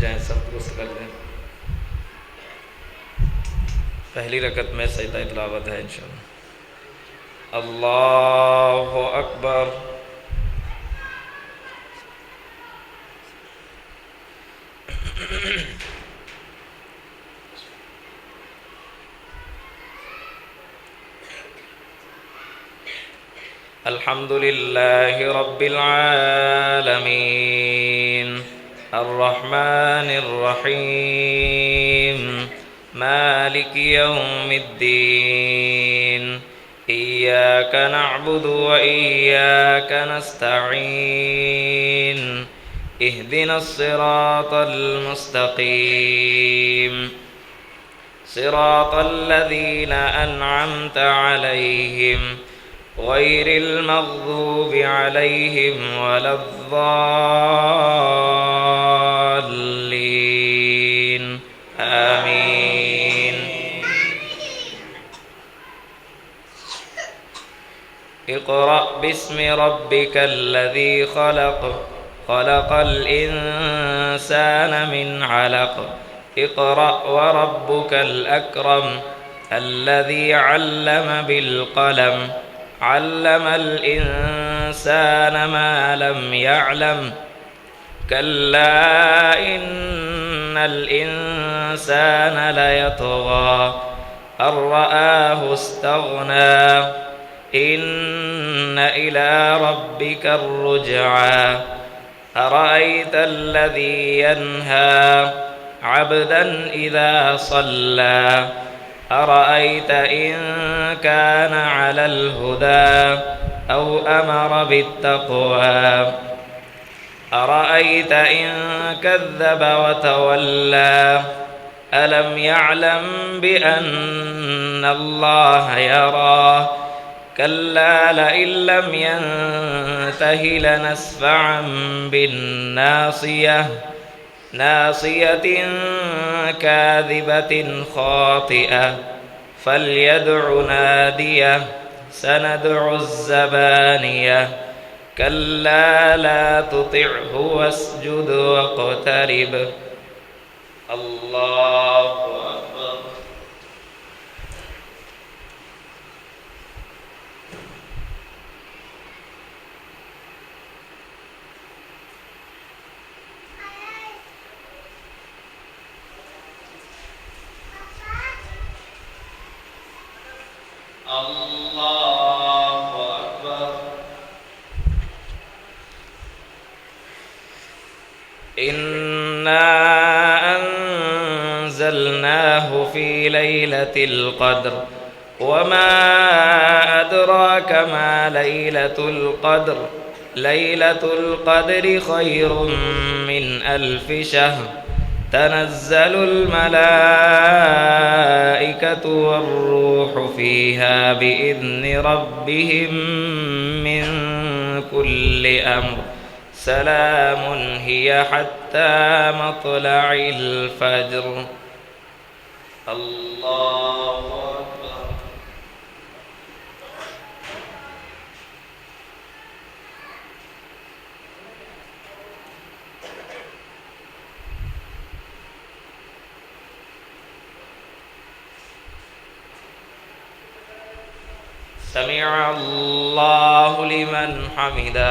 जाएं, सब दुरुस्त कर लें। पहली रकत में सजदा तिलावत है इंशाअल्लाह। अल्लाहु अकबर। अल्हम्दुलिल्लाहि रब्बिल आलमीन अर्रहमानिर रहीम मालिकि यौमिद्दीन इय्याका नअबुदु व इय्याका नस्तईन इहदिनस सिरातल मुस्तकीम सिरातल लज़ीना अनअमता अलैहिम गैरिल मग़ज़ूबि अलैहिम वलद्दाल्लीन आमीन। इक़रा बिस्मि रब्बिकल्लज़ी ख़लक़ ख़लक़ल इंसाना मिन अलक़ इक़रा व रब्बुकल अकरम अल्लज़ी अल्लम बिल क़लम अल्लमल इंसान मा लम यअलम कल्ला इन्नल इंसान लयतग़ा अन रआहु इस्तग़ना इन्न इला रब्बिकर रुजआ अरअयतल्लज़ी यन्हा अब्दन इज़ा सल्ला अरअयत इन कान अलल हुदा औ अमर बित्तक़वा अरअयत इन कज़्ज़ब वतवल्ला अलम यअलम बिअन्नल्लाह यरा कल्ला लइन लम यंतहि लनस्फ़अन बिन्नासियह नासियतिन काज़िबतिन ख़ातिअह फ़ल्यदउ नादियह सनदउ ज़बानियह कल्ला ला तुतिअहु वस्जुद वक़्तरिब। अल्लाहु अकबर। अल्लाहु अकबर। इन्ना अंज़लनाहु फी लैलतिल क़द्र वमा अदराक मा लैलतुल क़द्र लैलतुल क़द्रि खैरुम मिन अल्फि शहर तनज़्ज़लुल मलाइकतु वर्रूहु फ़ीहा बिइज़्नि रब्बिहिम मिन कुल्लि अम्र सलामुन हिय हत्ता मत्लइल फ़ज्र। अल्लाहु अकबर। समिअ अल्लाहु लिमन हमिदा।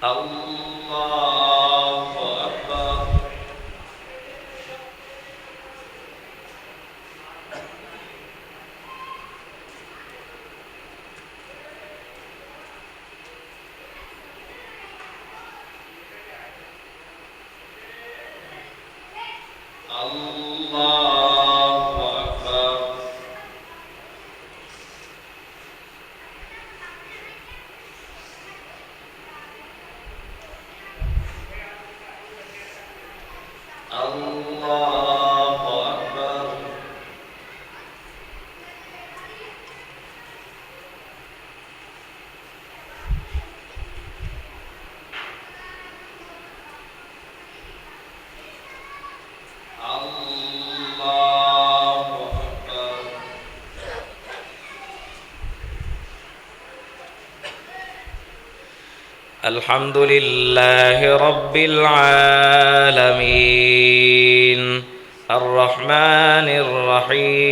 अल्लाहु अकबर। अल्लाहु अकबर। الحمد لله رب العالمين الرحمن الرحيم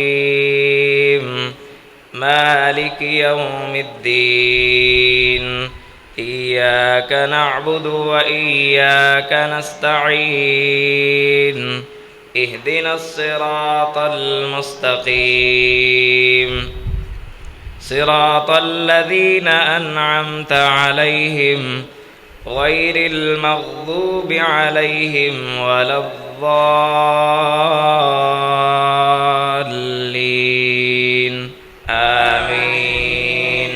مالك يوم الدين إياك نعبد وإياك نستعين اهدنا الصراط المستقيم صراط الذين أنعمت عليهم غير المغضوب عليهم ولا الضالين آمين.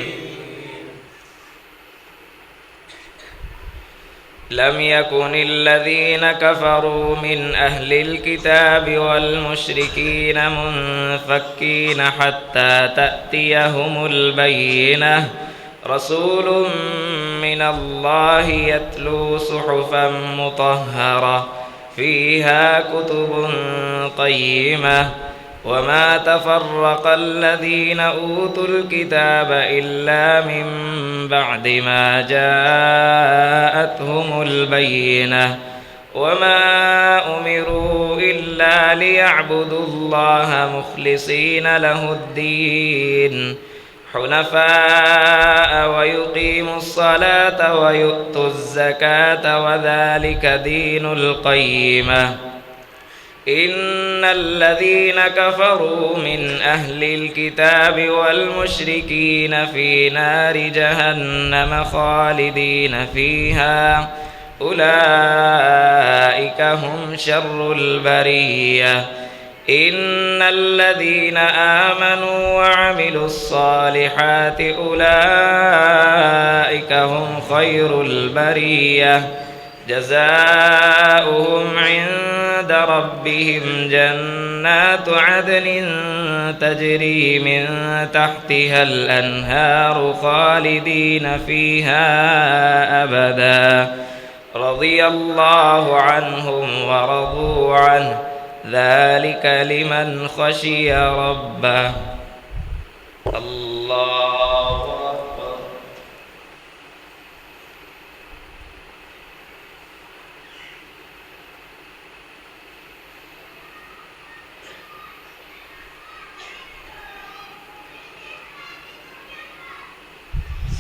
لم يكن الذين كفروا من أهل الكتاب والمشركين منفكين حتى تأتيهم البينة رسول من الله يتلو صحفا مطهرة فيها كتب قيمة وما تفرق الذين أوتوا الكتاب إلا من بعد ما جاءتهم البينة وما أمروا إلا ليعبدوا الله مخلصين له الدين حنفاء ويقيموا الصلاة ويؤتوا الزكاة وذلك دين القيمة إن الذين كفروا من أهل الكتاب والمشركين في نار جهنم خالدين فيها أولئك هم شر البرية إن الذين آمنوا وعملوا الصالحات أولئك هم خير البرية جزاؤهم عند ربهم جنات عدن تجري من تحتها الأنهار خالدين فيها أبدا رضي الله عنهم ورضوا عنه ذلك لمن خشي ربه. الله أكبر.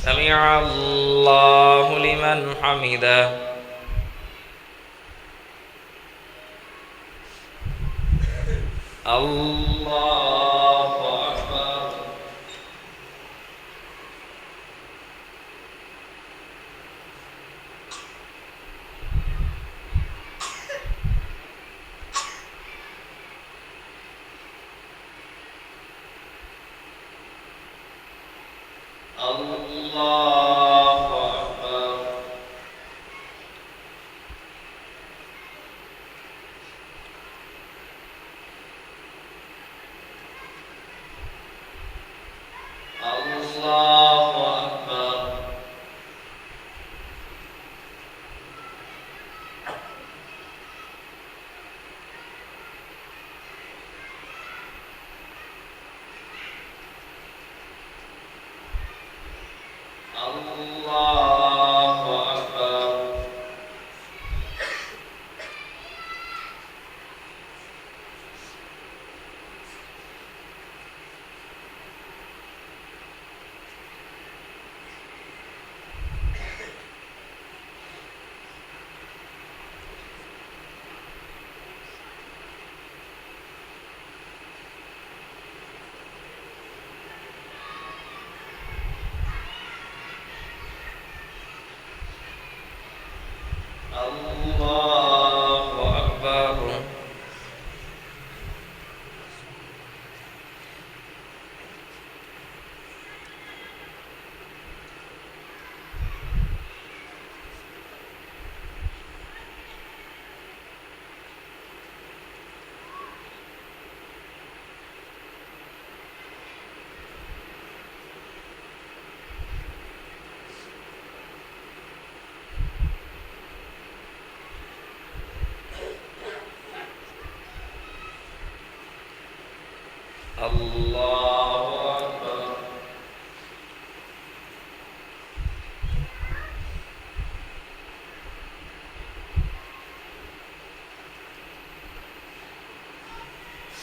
سمع الله لمن حمده. الله أكبر. الله أكبر. الله أكبر. الله أكبر.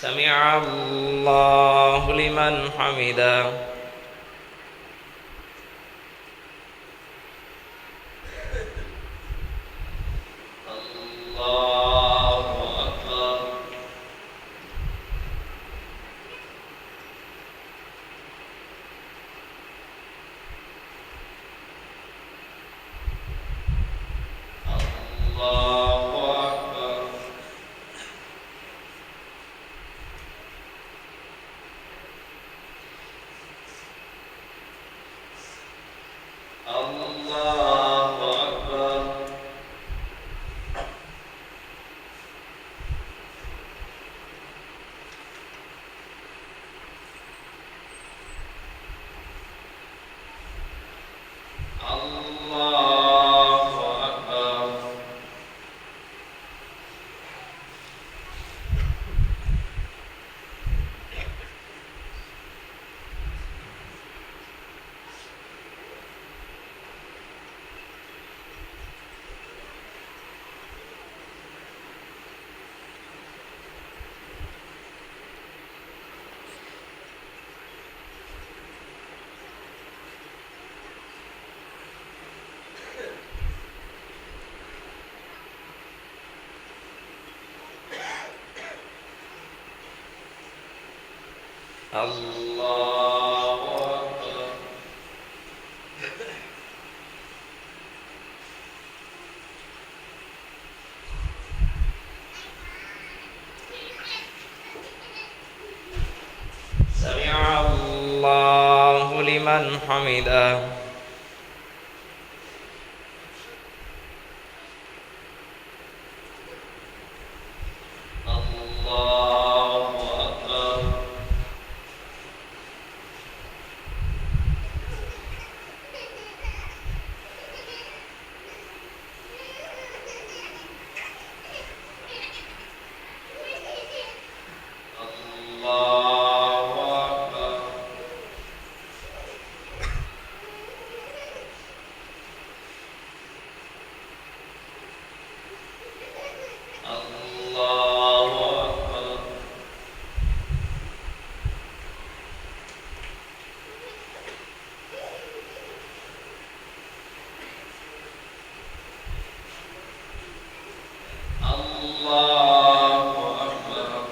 سمع الله لمن حمده الله أكبر الله أكبر الله أكبر الله أكبر الله أكبر سمع الله لمن حمده الله أكبر الله أكبر الله أكبر الله أكبر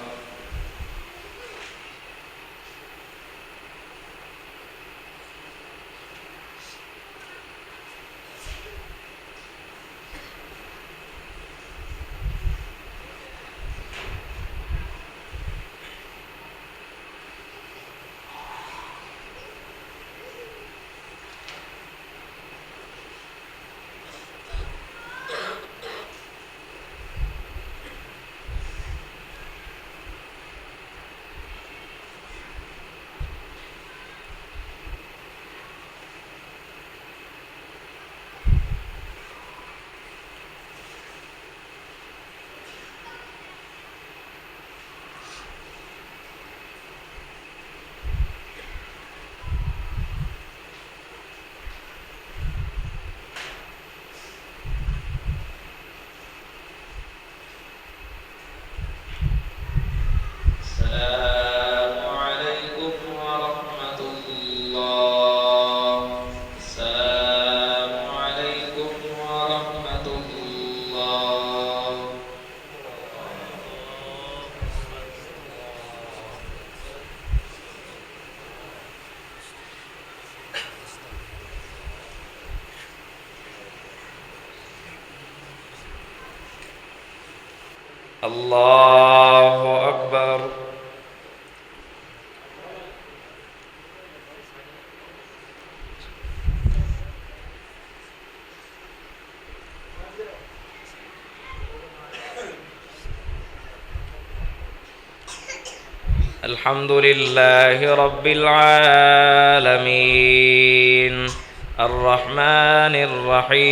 السلام عليكم ورحمة الله السلام عليكم ورحمة الله الله أكبر الحمد لله رب العالمين الرحمن الرحيم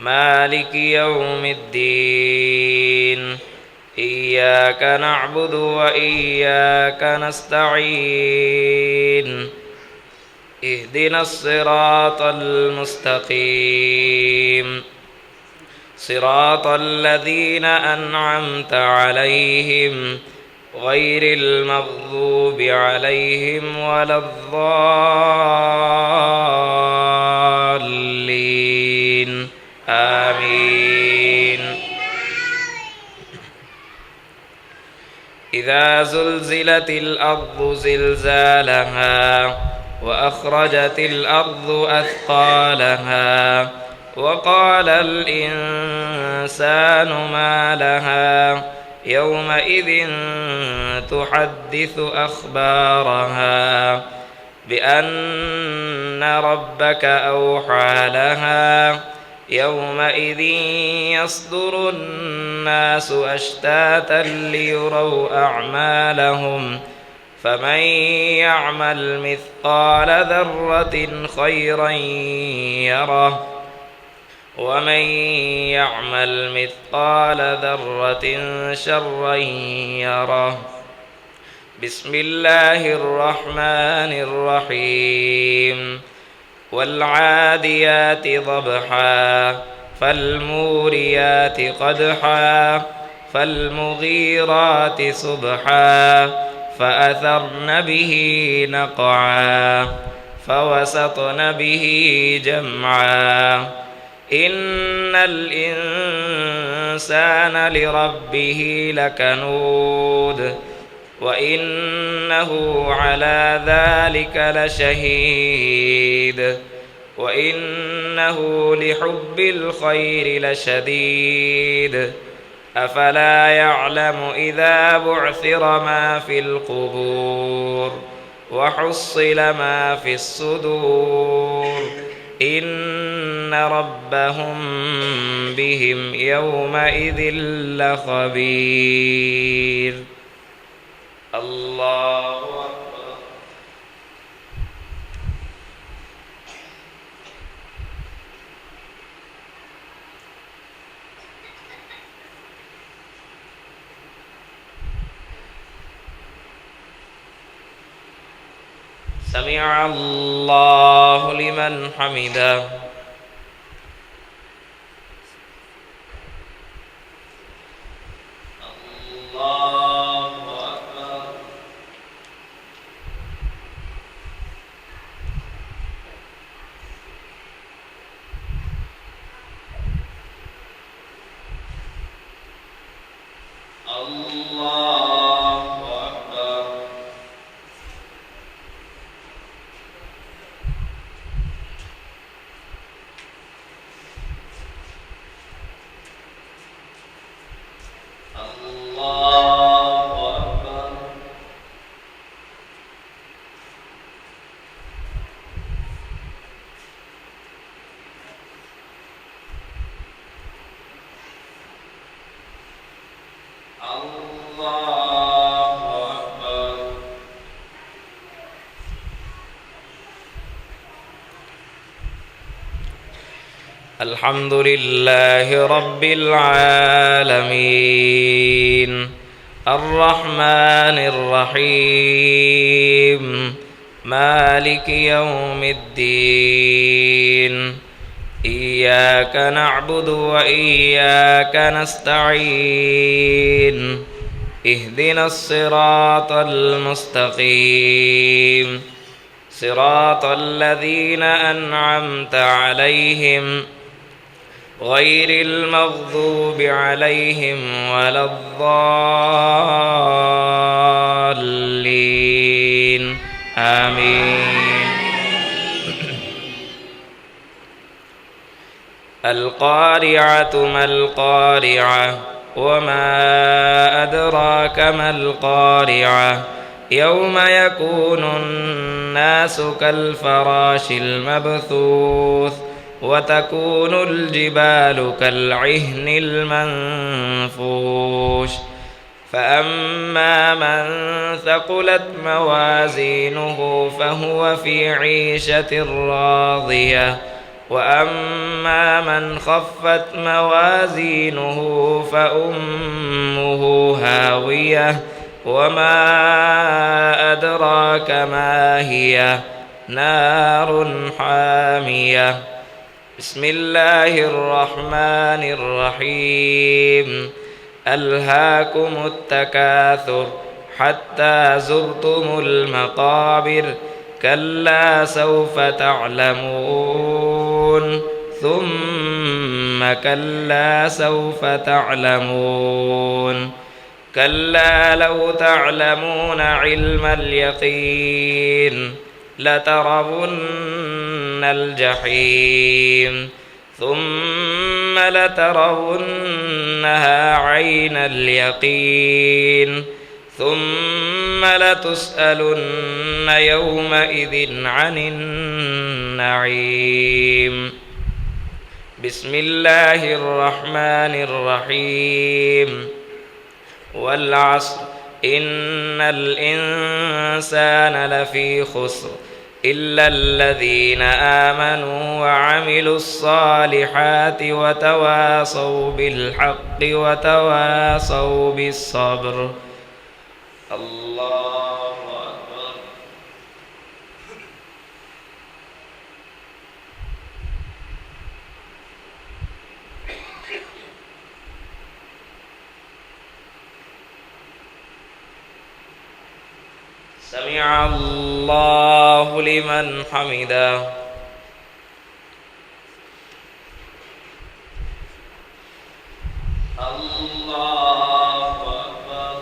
مالك يوم الدين إياك نعبد وإياك نستعين اهدنا الصراط المستقيم صراط الذين أنعمت عليهم غير المغضوب عليهم ولا الضالين آمين. إذا زلزلت الأرض زلزالها وأخرجت الأرض أثقالها وقال الإنسان ما لها يومئذ تحدث أخبارها بأن ربك أوحى لها يومئذ يصدر الناس أشتاتا ليروا أعمالهم فمن يعمل مثقال ذرة خيرا يره ومن يعمل مثقال ذرة شرا يره. بسم الله الرحمن الرحيم. والعاديات ضبحا فالموريات قدحا فالمغيرات صبحا فأثرن به نقعا فوسطن به جمعا. إن الإنسان لربه لكنود وإنه على ذلك لشهيد وإنه لحب الخير لشديد. أفلا يعلم إذا بعثر ما في القبور وحصل ما في الصدور إن ربهم بهم يومئذ لخبير. الله أكبر. سمع الله لمن حمده. الله أكبر. الله أكبر. الله أكبر. الله أكبر. الحمد لله رب العالمين الرحمن الرحيم مالك يوم الدين إياك نعبد وإياك نستعين اهدنا الصراط المستقيم صراط الذين أنعمت عليهم غير المغضوب عليهم ولا الضالين آمين. القارعة ما القارعة وما أدراك ما القارعة يوم يكون الناس كالفراش المبثوث وتكون الجبال كالعهن المنفوش فأما من ثقلت موازينه فهو في عيشة راضية وأما من خفت موازينه فأمه هاوية وما أدراك ما هي نار حامية بسم الله الرحمن الرحيم ألهاكم التكاثر حتى زرتم المقابر كلا سوف تعلمون ثم كلا سوف تعلمون كلا لو تعلمون علم اليقين لترون الجحيم ثم لترونها عين اليقين ثم لتسألن يومئذ عن النعيم بسم الله الرحمن الرحيم والعصر إن الإنسان لفي خسر إلا الذين آمنوا وعملوا الصالحات وتواصوا بالحق وتواصوا بالصبر. الله أكبر. سمع الله لمن حمده. الله أكبر.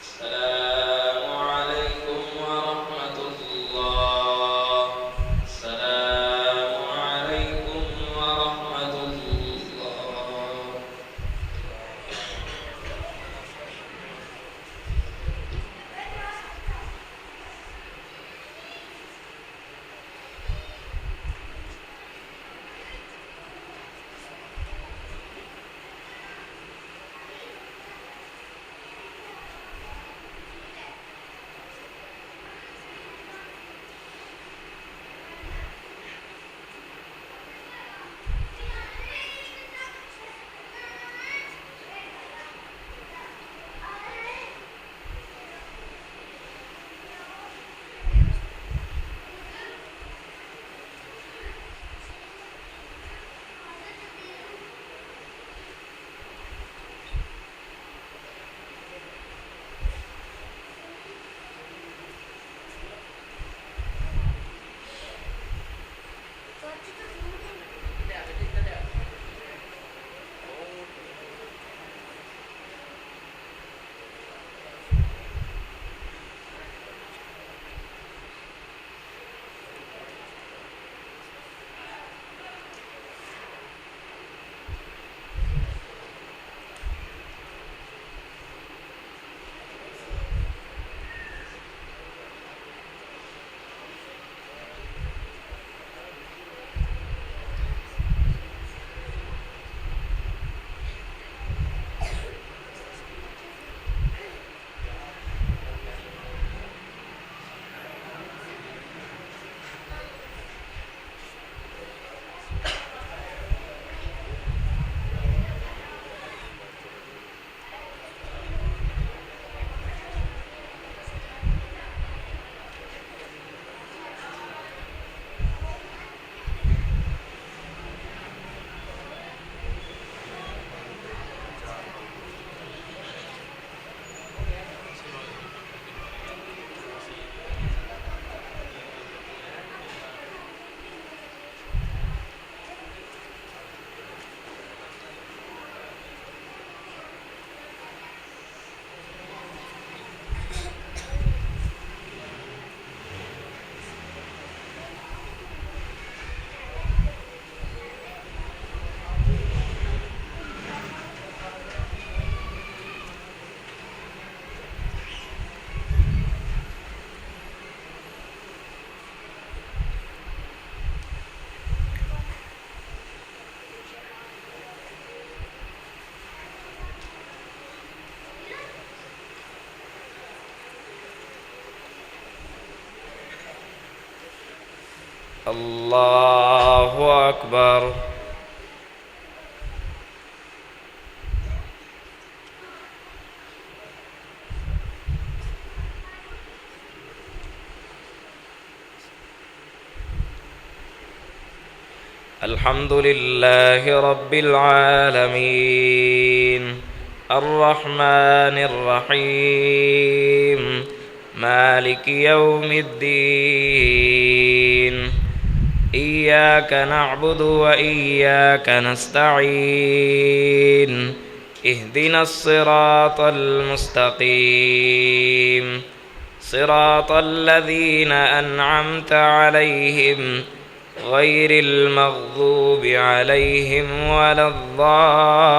السلام عليكم ورحمة الله. السلام عليكم ورحمة الله. الله أكبر. الحمد لله رب العالمين الرحمن الرحيم مالك يوم الدين إياك نعبد وإياك نستعين اهدنا الصراط المستقيم صراط الذين أنعمت عليهم غير المغضوب عليهم ولا الضالين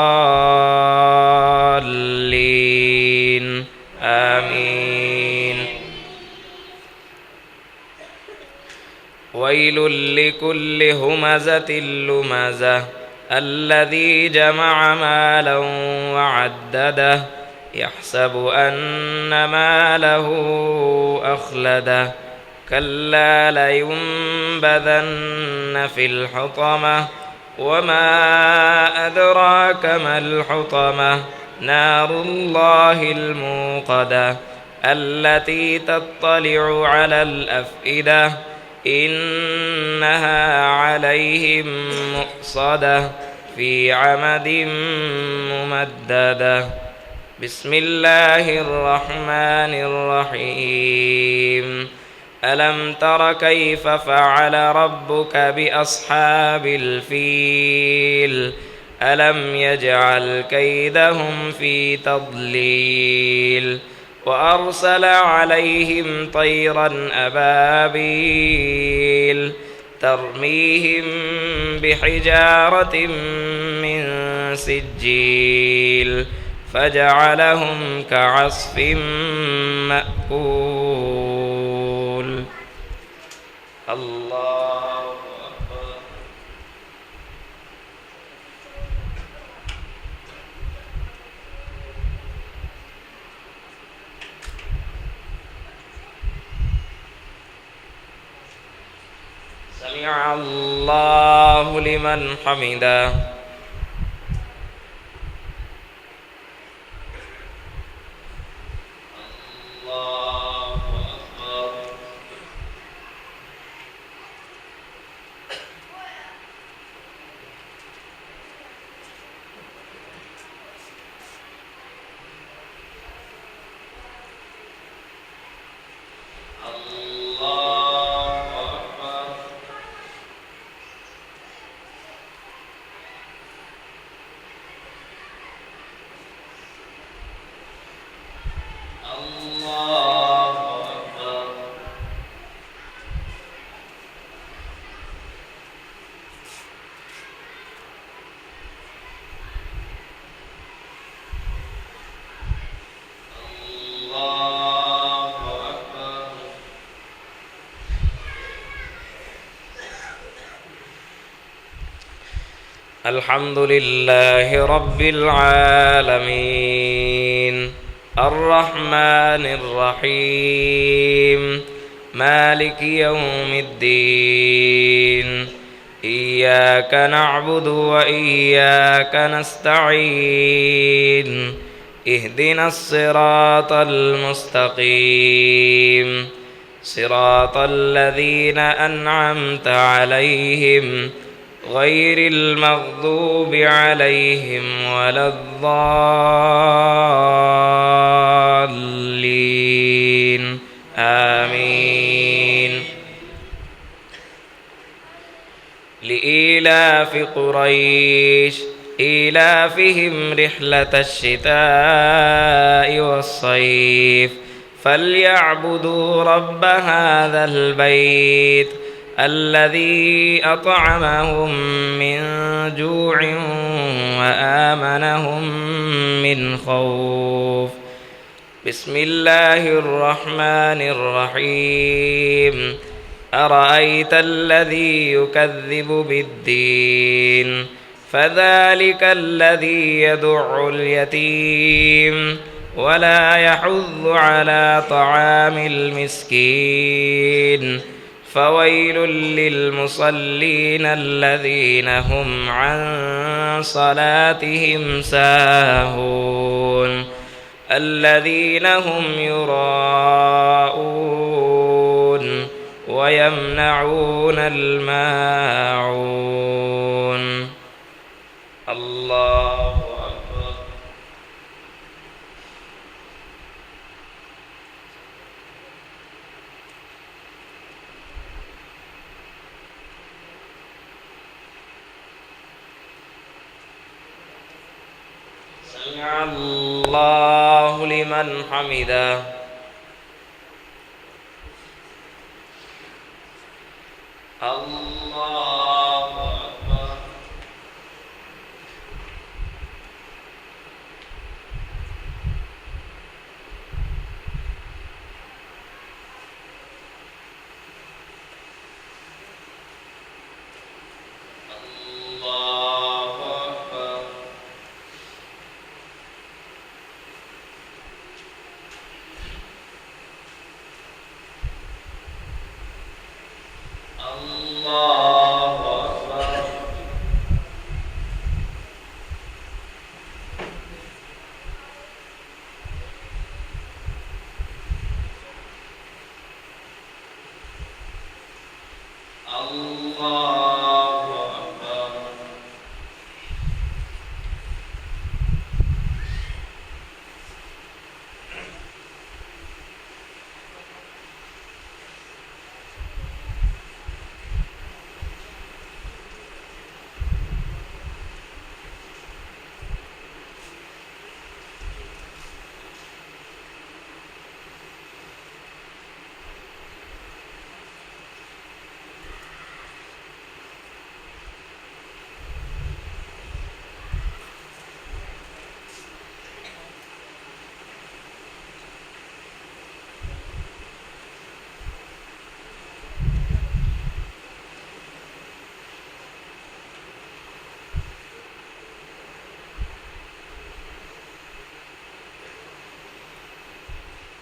آمين. ويل لكل همزة لمزة الذي جمع مالا وعدده يحسب أن ماله أخلده كلا لينبذن في الحطمة وما أدراك ما الحطمة نار الله الموقدة التي تطلع على الأفئدة إنها عليهم مؤصدة في عمد ممددة. بسم الله الرحمن الرحيم. ألم تر كيف فعل ربك بأصحاب الفيل ألم يجعل كيدهم في تضليل وأرسل عليهم طيرا أبابيل ترميهم بحجارة من سجيل فجعلهم كعصف مأكول. الله أكبر. سمع الله لمن حمده. الحمد لله رب العالمين الرحمن الرحيم مالك يوم الدين إياك نعبد وإياك نستعين اهدنا الصراط المستقيم صراط الذين أنعمت عليهم غير المغضوب عليهم ولا الضالين آمين. لإيلاف قريش إيلافهم رحلة الشتاء والصيف فليعبدوا رب هذا البيت الذي أطعمهم من جوع وآمنهم من خوف. بسم الله الرحمن الرحيم أرأيت الذي يكذب بالدين فذلك الذي يدع اليتيم ولا يحض على طعام المسكين فويل للمصلين الذين هم عن صلاتهم ساهون الذين هم يراءون ويمنعون الماعون. الله أكبر. سمع الله لمن حمده. الله أكبر. الله أكبر. الله أكبر. الله أكبر.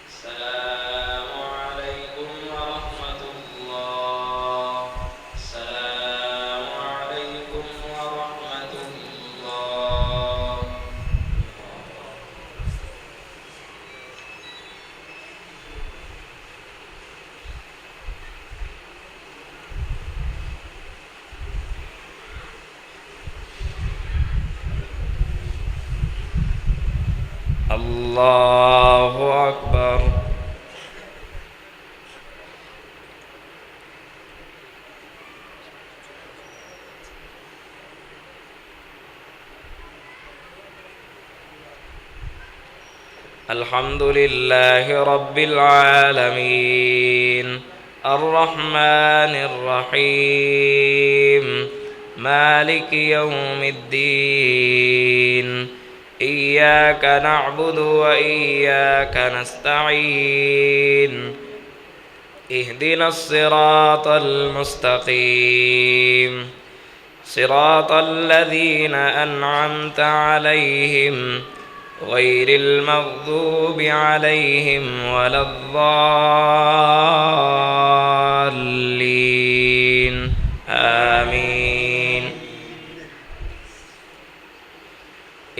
السلام عليكم ورحمة الله. السلام عليكم ورحمة الله. الله أكبر. الحمد لله رب العالمين الرحمن الرحيم مالك يوم الدين إياك نعبد وإياك نستعين اهدنا الصراط المستقيم صراط الذين أنعمت عليهم غير المغضوب عليهم ولا الضالين آمين.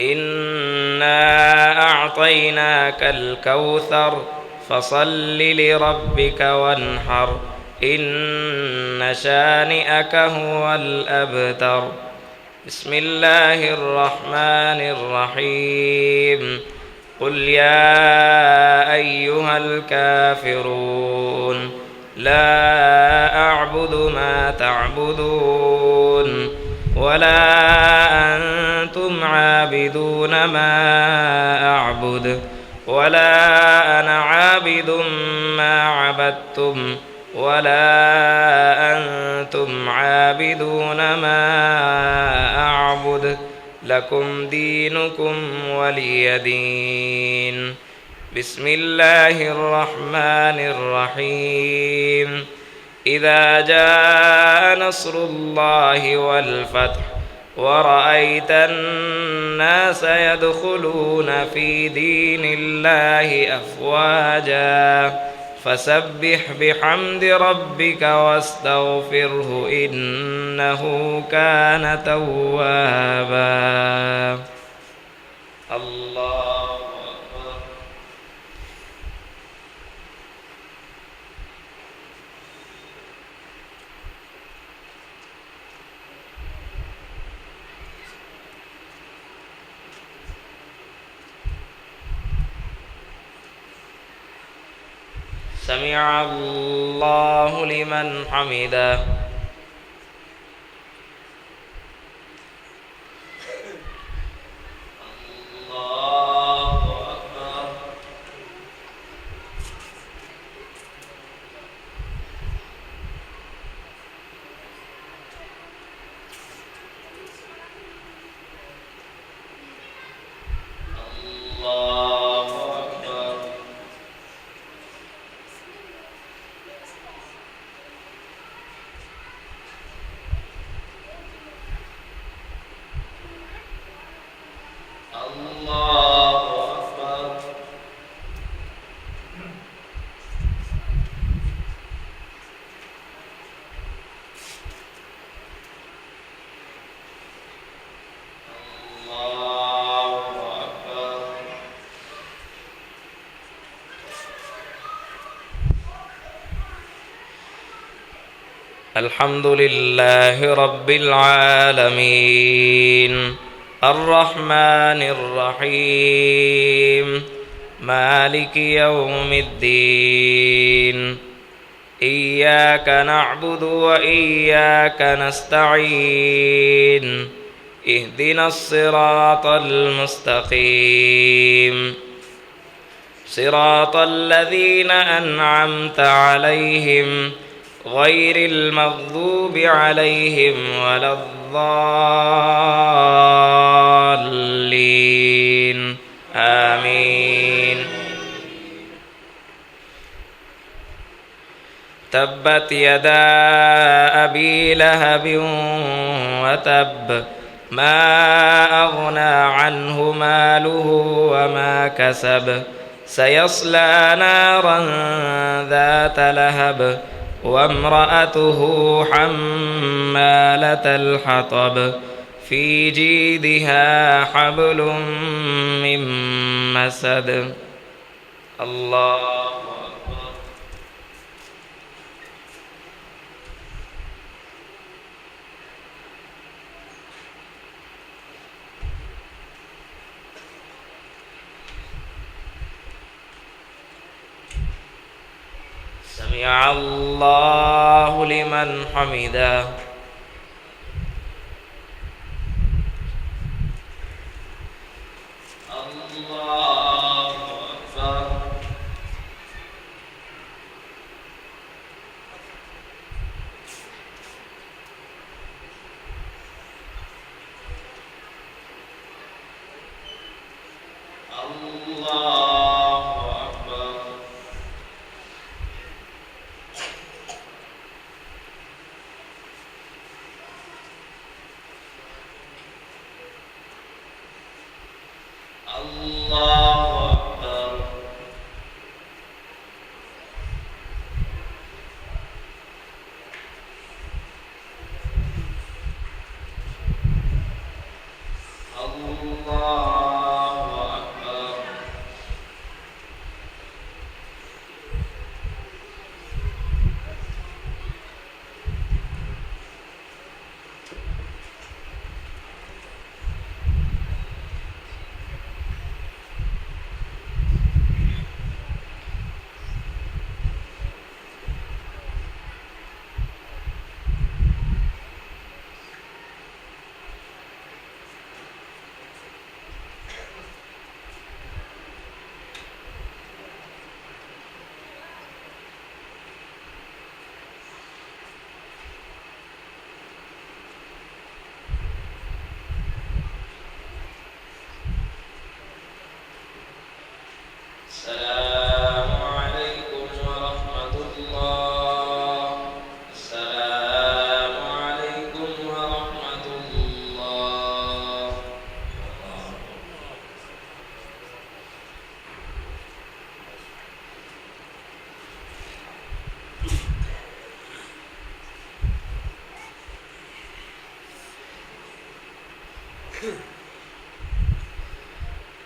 إنا أعطيناك الكوثر فصل لربك وانحر إن شانئك هو الأبتر. بسم الله الرحمن الرحيم قل يا أيها الكافرون لا أعبد ما تعبدون ولا أنتم عابدون ما أعبد ولا أنا عابد ما عبدتم ولا أنتم عابدون ما أعبد لكم دينكم ولي دين. بسم الله الرحمن الرحيم إذا جاء نصر الله والفتح ورأيت الناس يدخلون في دين الله أفواجا فسبح بحمد ربك واستغفره إنه كان توابا. الله أكبر. سمع الله لمن حمده. الحمد لله رب العالمين الرحمن الرحيم مالك يوم الدين إياك نعبد وإياك نستعين اهدنا الصراط المستقيم صراط الذين أنعمت عليهم غير المغضوب عليهم ولا الضالين آمين. تبت يدا أبي لهب وتب ما أغنى عنه ماله وما كسب سيصلى نارا ذات لهب وامرأته حمالة الحطب في جيدها حبل من مسد. الله أكبر. سمع الله لمن حمده. الله أكبر.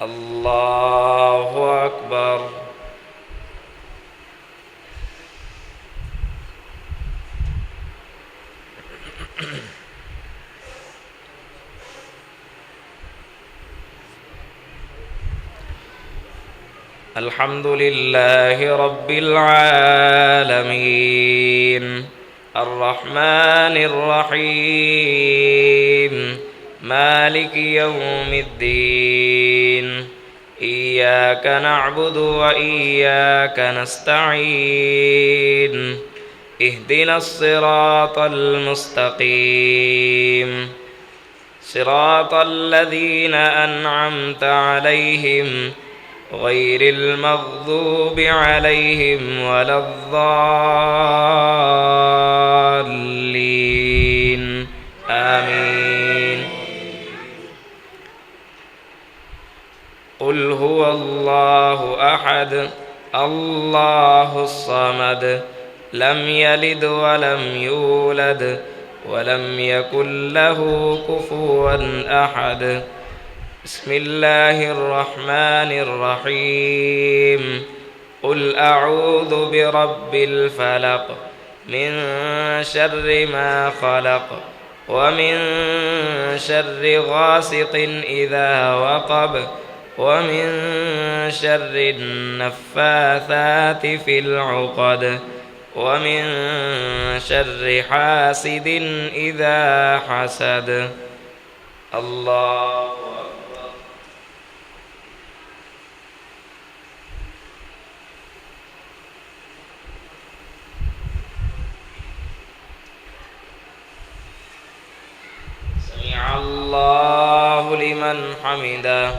الله أكبر. الحمد لله رب العالمين الرحمن الرحيم مالك يوم الدين إياك نعبد وإياك نستعين اهدنا الصراط المستقيم صراط الذين أنعمت عليهم غير المغضوب عليهم ولا الضالين آمين. قل هو الله أحد الله الصمد لم يلد ولم يولد ولم يكن له كفوا أحد. بسم الله الرحمن الرحيم. قل أعوذ برب الفلق من شر ما خلق ومن شر غاسق إذا وقب ومن شر النفاثات في العقد ومن شر حاسد إذا حسد. الله سمع الله لمن حمده.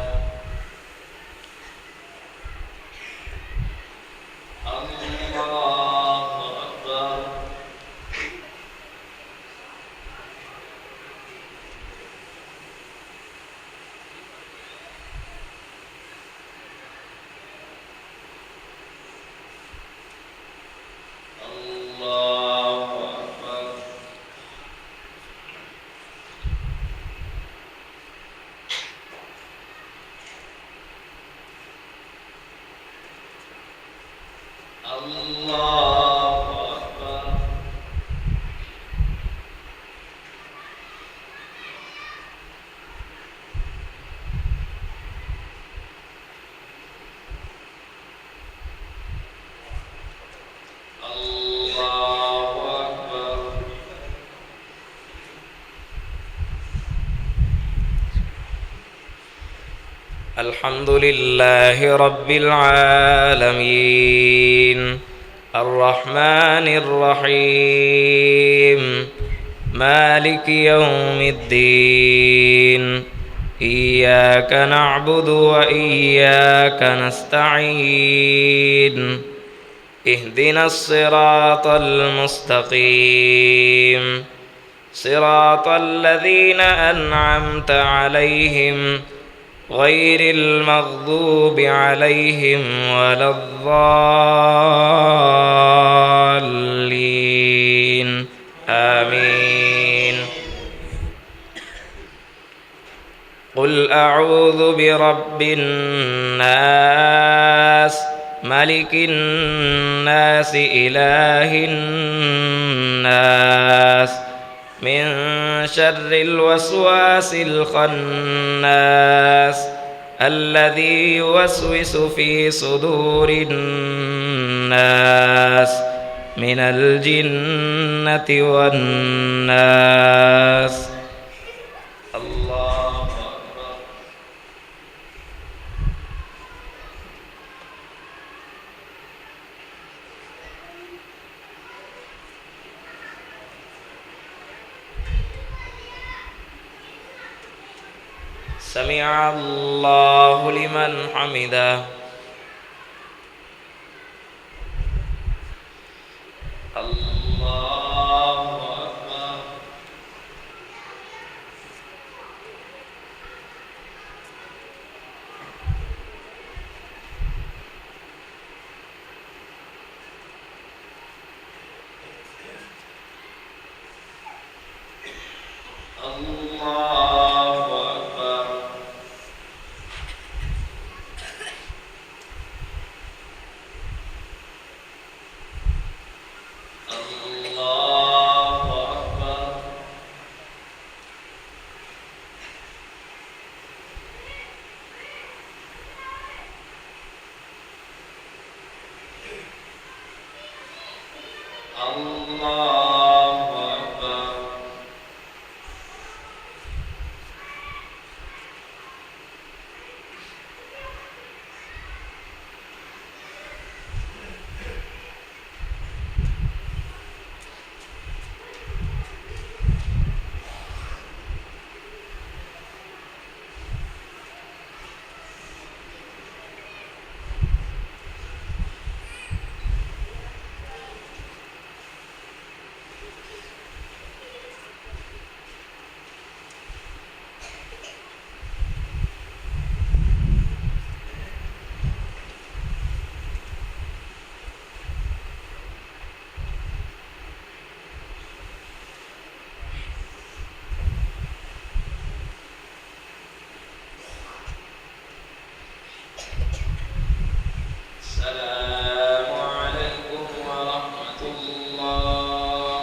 الحمد لله رب العالمين الرحمن الرحيم مالك يوم الدين إياك نعبد وإياك نستعين اهدنا الصراط المستقيم صراط الذين أنعمت عليهم غير المغضوب عليهم ولا الضالين آمين. قل أعوذ برب الناس ملك الناس إله الناس من شر الوسواس الخناس الذي يوسوس في صدور الناس من الجنة والناس. الله أكبر. سمع الله لمن حمده. الله أكبر. الله أكبر. الله أكبر. السلام عليكم ورحمة الله.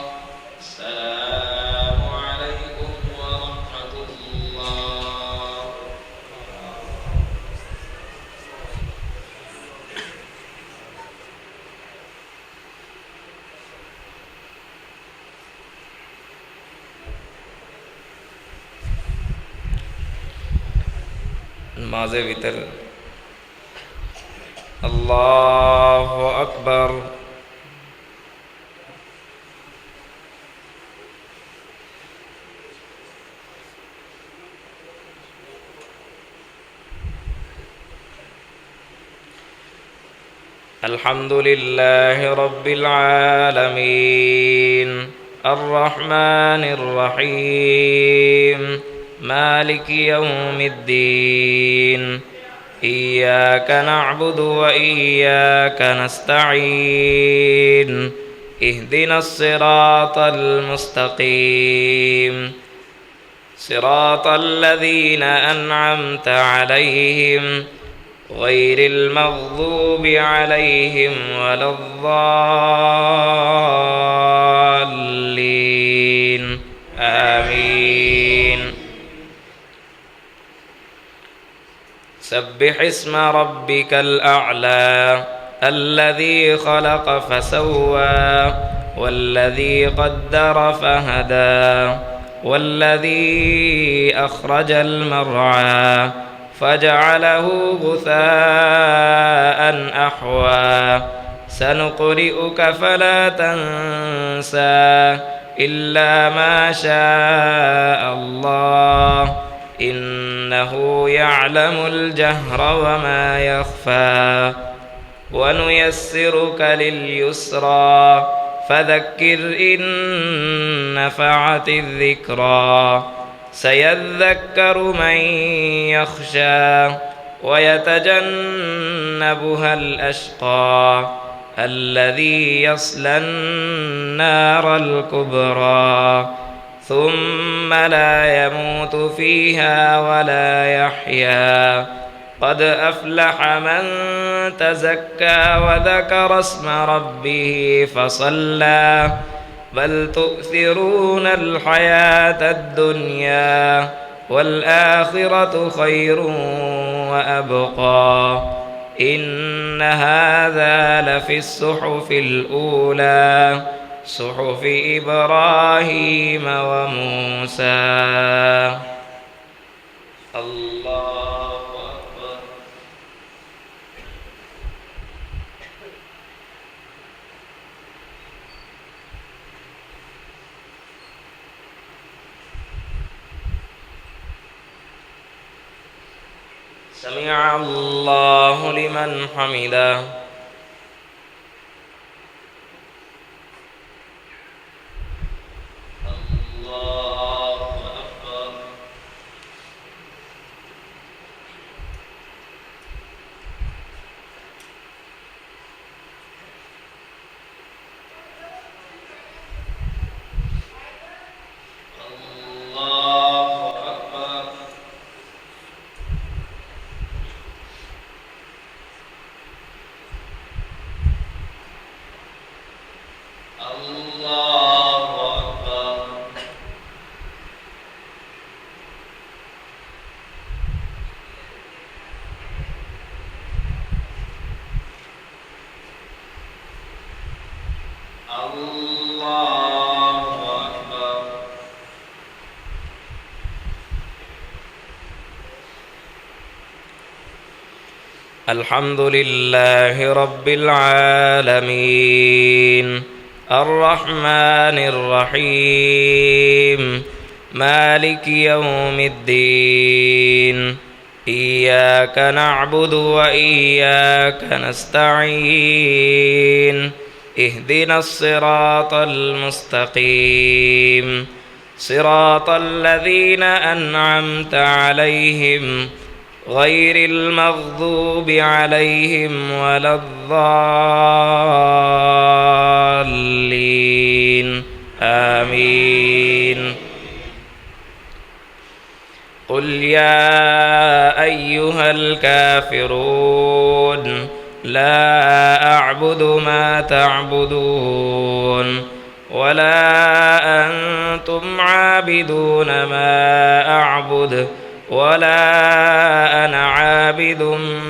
السلام عليكم ورحمة الله. माज़े वितर अल्लाहु अकबर। अल्हम्दुलिल्लाहि रब्बिल आलमीन अर्रहमानिर रहीम मालिकि यौमिद्दीन इय्याक नअबुदु व इय्याक नस्तईन इहदिनस सिरातल मुस्तकीम सिरातल लज़ीना अन्अमत अलैहिम गैरिल मग़ज़ूबि अलैहिम वलद्दाल्लीन आमीन। सब्बिह इस्म रब्बिकल अअला अल्लज़ी खलक़ फसव्वा वल्लज़ी क़द्दर फहदा वल्लज़ी अख़रजल मर्आ फजअलहु गुसाअन अहवा सनुक़रिउक फला तंसा इल्ला मा शाअ अल्लाह इन्नहु यअलमुल जहर वमा यख़फ़ा वनुयस्सिरुक लिलयुस्रा फذكر إن نفعت الذكرى سيذكر من يخشى ويتجنبها الأشقى الذي يصلى النار الكبرى ثم لا يموت فيها ولا يحيا قد أفلح من تزكى وذكر اسم ربه فصلى بل تؤثرون الحياة الدنيا والآخرة خير وأبقى إن هذا لفي الصحف الأولى صحف إبراهيم وموسى. الله أكبر. سمع الله لمن حمده. الحمد لله رب العالمين الرحمن الرحيم مالك يوم الدين إياك نعبد وإياك نستعين اهدنا الصراط المستقيم صراط الذين أنعمت عليهم غير المغضوب عليهم ولا الضالين آمين. قل يا أيها الكافرون لا أعبد ما تعبدون ولا أنتم عابدون ما أعبد ولا أنا عابد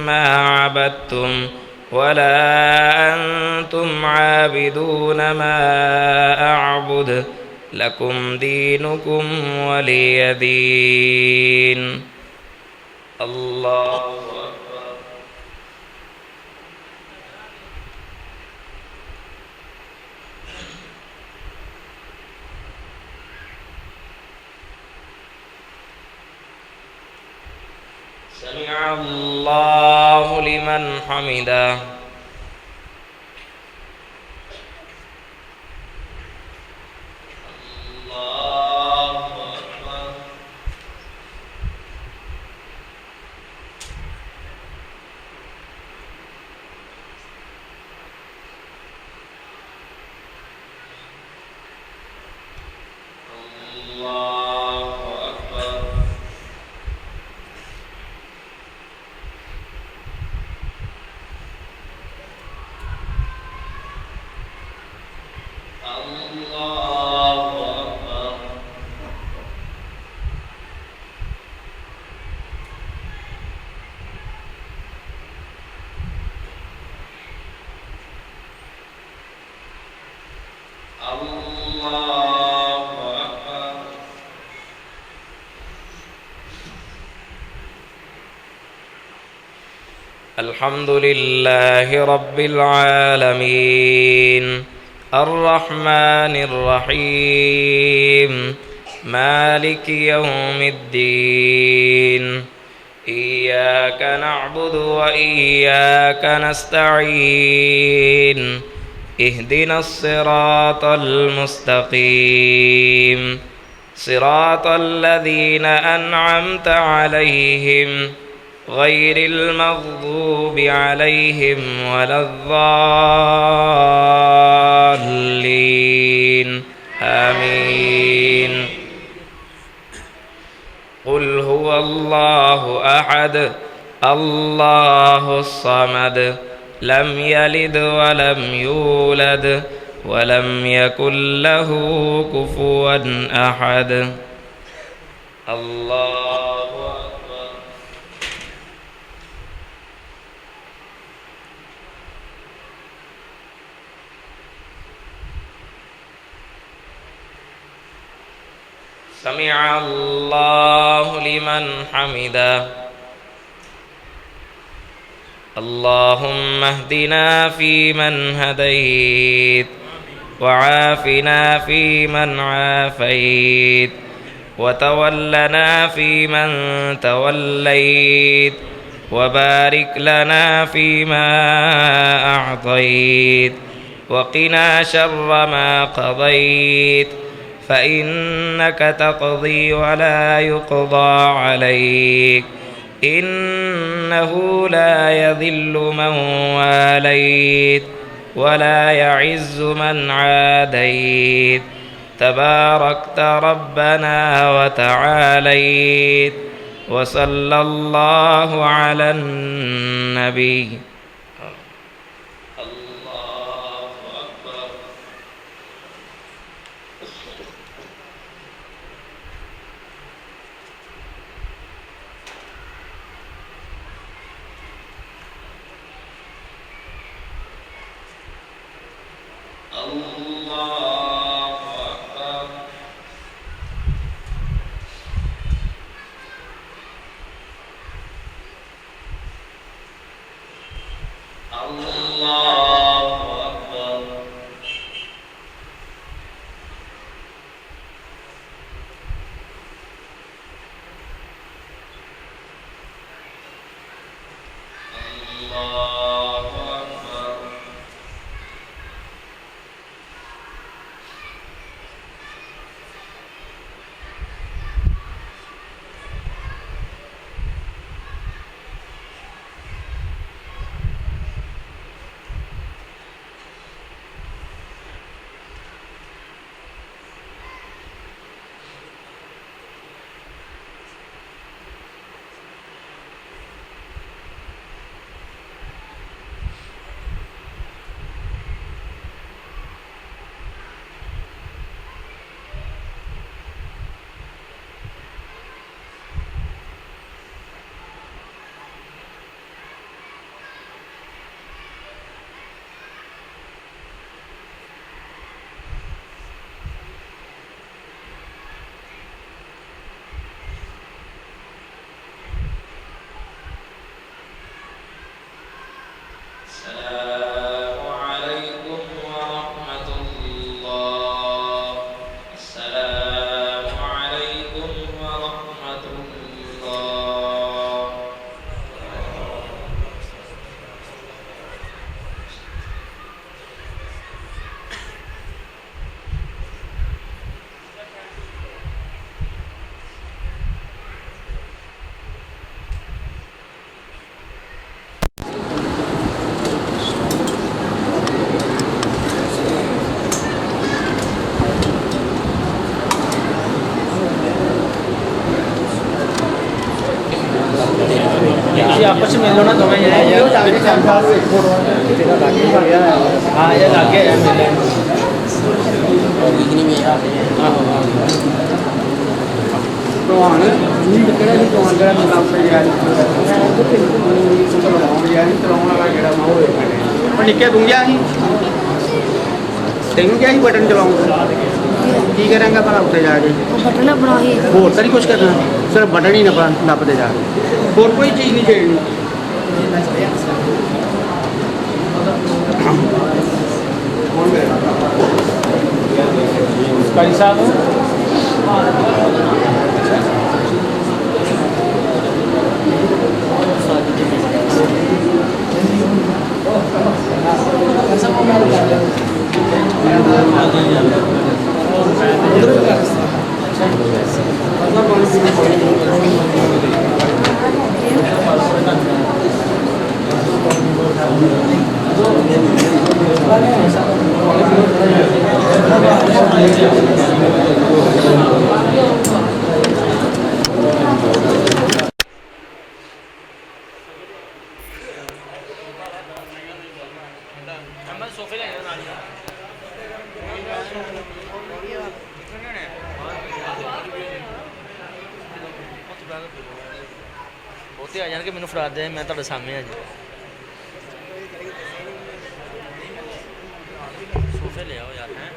ما عبدتم ولا أنتم عابدون ما أعبد لكم دينكم ولي دين. الله أكبر. سمع الله لمن حمده. الحمد لله رب العالمين الرحمن الرحيم مالك يوم الدين إياك نعبد وإياك نستعين اهدنا الصراط المستقيم صراط الذين أنعمت عليهم غير المغضوب عليهم ولا الضالين آمين. قل هو الله أحد الله الصمد لم يلد ولم يولد ولم يكن له كفوا أحد. الله أكبر. سمع الله لمن حمده. اللهم اهدنا فيمن هديت وعافنا فيمن عافيت وتولنا فيمن توليت وبارك لنا فيما أعطيت وقنا شر ما قضيت فإنك تقضي ولا يقضى عليك إنه لا يذل من واليت ولا يعز من عاديت تباركت ربنا وتعاليت وصلى الله على النبي. الله أكبر الله أكبر السلام عليكم ورحمة الله السلام عليكم ورحمة الله जी आपस में मिल लो ना दोवें जने हाँ ये लागे है मिले ਪ੍ਰਵਾਨ ਨਹੀਂ ਕਿਹੜਾ ਨਹੀਂ ਪ੍ਰਵਾਨ ਜਿਹੜਾ ਨਾਮ ਤੇ ਯਾਰ ਚਲਾਉਣ ਵਾਲਾ ਜਿਹੜਾ ਮੈਂ ਉਹ ਨਿੱਕੇ ਦੂੰਗਿਆ ਸੀ ਤੈਨੂੰ ਕਿਹਾ ਸੀ ਬਟਨ ਚਲਾਉਂਗਾ ਕੀ ਕਰਾਂਗਾ ਭਲਾ ਉੱਤੇ ਜਾ ਕੇ ਬਟਨ ਆਪਣਾ ਹੀ ਹੋਰ ਤਾਂ ਨਹੀਂ ਕੁਝ ਕਰਨਾ ਸਿਰਫ ਬਟਨ ਹੀ ਨੱਪਦੇ ਜਾ ਕੇ ਹੋਰ ਕੋਈ ਚੀਜ਼ ਨਹੀਂ ਛੇੜਨੀ ਕਾਲੀ ਸਾਹਿਬ सोफे ले ਬਹੁਤੇ ਆ ਜਾਣਗੇ ਮੈਨੂੰ ਫੜਾ ਦੇ ਮੈਂ ਤੁਹਾਡੇ ਸਾਹਮਣੇ ਆ ਜੀ ਸੋਫੇ ਲੈ ਆਓ ਯਾਰ ਹੈ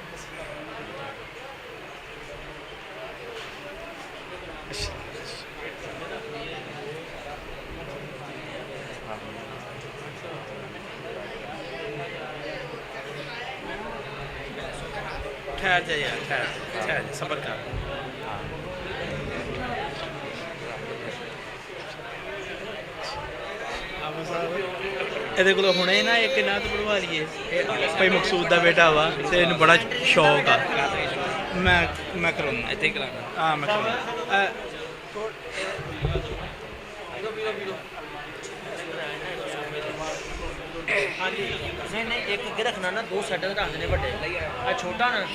ठहर जा यार ठहर सबर कर ਇਹਦੇ ਕੋਲ ਹੁਣੇ ਨਾ ਇੱਕ ਨਾਤ ਪੜਵਾ ਲਈਏ ਭਾਈ ਮਕਸੂਦ ਦਾ ਬੇਟਾ ਵਾ ਤੇ ਇਹਨੂੰ ਬੜਾ ਸ਼ੌਕ ਆ ਮੈਂ ਕਰਾਉਣਾ ਇੱਥੇ ਹੀ ਕਰਾਉਣਾ ਹਾਂ ਮੈਂ ਕਰਾਉਣਾ ਨਹੀਂ ਨਹੀਂ ਇੱਕ ਅੱਗੇ ਰੱਖਣਾ ਨਾ ਦੋ ਸਾਈਡਾਂ ਤੇ ਰੱਖ ਦੇਣੇ ਵੱਡੇ ਆ ਛੋਟਾ ਨਾ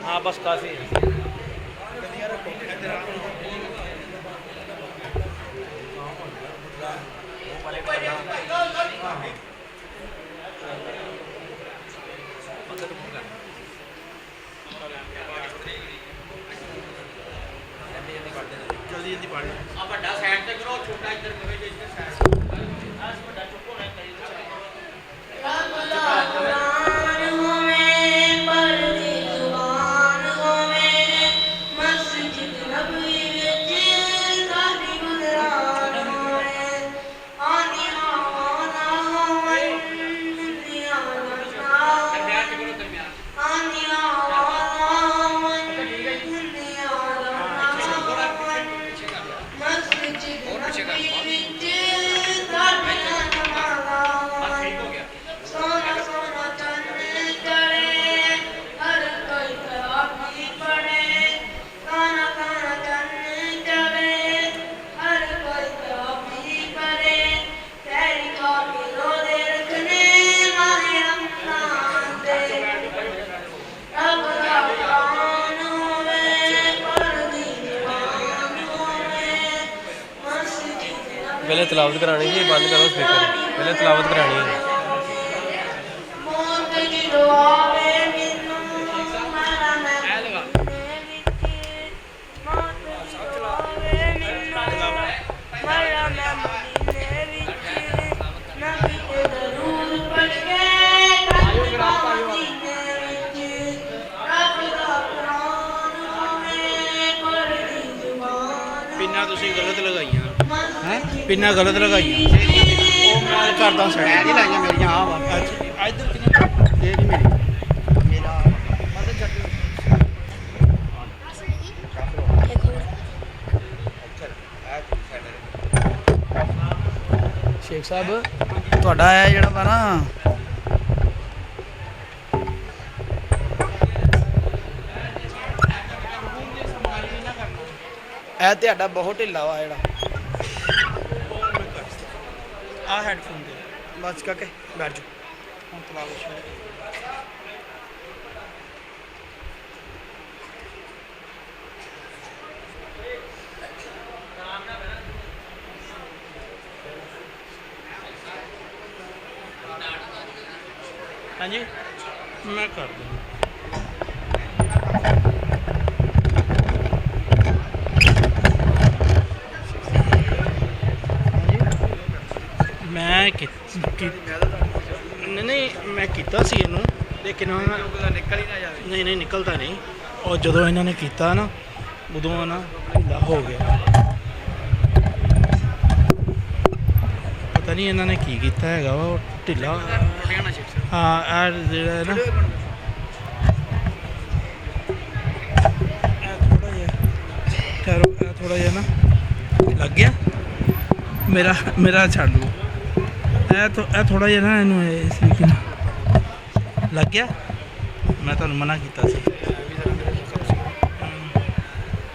ਹਾਂ ਬਸ ਕਾਫੀ ਹੈ जल्दी जल्दी पढ़ आ बड़ा साइड ते करो छोटा इधर करो जो इधर साइड आ बड़ा चुप होना on ਪਿੱਛੇ ਕਰ पहले तलावत करानी जी, बंद करो स्पीकर। पहले तलावत करानी है। ਪਿੰਨਾਂ ਤੁਸੀਂ ਗਲਤ ਲਗਾਈਆਂ ਹੈ, ਪਿੰਨਾਂ ਗਲਤ ਲਗਾਈਆਂ ਉਹ ਮੈਂ ਕਰਦਾ ਸੈਟ ਮੈਂ ਨਹੀਂ ਲਾਈਆਂ ਮੇਰੀਆਂ ਆ ਵਾ ਅੱਛਾ ਇੱਧਰ ਕਿੰਨੇ ਇਹ ਨਹੀਂ ਮੇਰੀ ਮੇਰਾ ਮਤਲਬ ਛੱਡ ਸ਼ੇਖ ਸਾਹਿਬ ਤੁਹਾਡਾ ਇਹ ਜਿਹੜਾ ਵਾ ਨਾ ਇਹ ਤੁਹਾਡਾ ਬਹੁਤ ਢਿੱਲਾ ਵਾ ਜਿਹੜਾ ਆ ਹੈਡਫੋਨ ਦੇ ਬਸ ਕਾਕੇ ਬੈਠ ਜਾ ਹੁਣ ਤਲਾਵਤ ਸ਼ੁਰੂ ਹਾਂਜੀ ਮੈਂ ਕਰ ਦਿੰਦਾ ਮੈਂ ਨਹੀਂ ਮੈਂ ਕੀਤਾ ਸੀ ਇਹਨੂੰ ਲੇਕਿਨ ਨਿਕਲ ਹੀ ਨਾ ਜਾਵੇ ਨਹੀਂ ਨਿਕਲਦਾ ਨਹੀਂ ਔਰ ਜਦੋਂ ਇਹਨਾਂ ਨੇ ਕੀਤਾ ਨਾ ਉਦੋਂ ਨਾ ਢਿੱਲਾ ਹੋ ਗਿਆ ਪਤਾ ਨਹੀਂ ਇਹਨਾਂ ਨੇ ਕੀ ਕੀਤਾ ਹੈਗਾ ਵਾ ਉਹ ਢਿੱਲਾ ਹਾਂ ਇਹ ਜਿਹੜਾ ਹੈ ਨਾ ਥੋੜਾ ਜਿਹਾ ਠਹਿਰੋ ਥੋੜਾ ਜਿਹਾ ਨਾ ਲੱਗ ਗਿਆ ਮੇਰਾ ਛੱਡ ਲਓ ਇਹ ਥੋੜਾ ਜਿਹਾ ਨਾ ਇਹਨੂੰ ਇਸ ਤਰੀਕੇ ਨਾਲ ਲੱਗ ਗਿਆ ਮੈਂ ਤੁਹਾਨੂੰ ਮਨਾ ਕੀਤਾ ਸੀ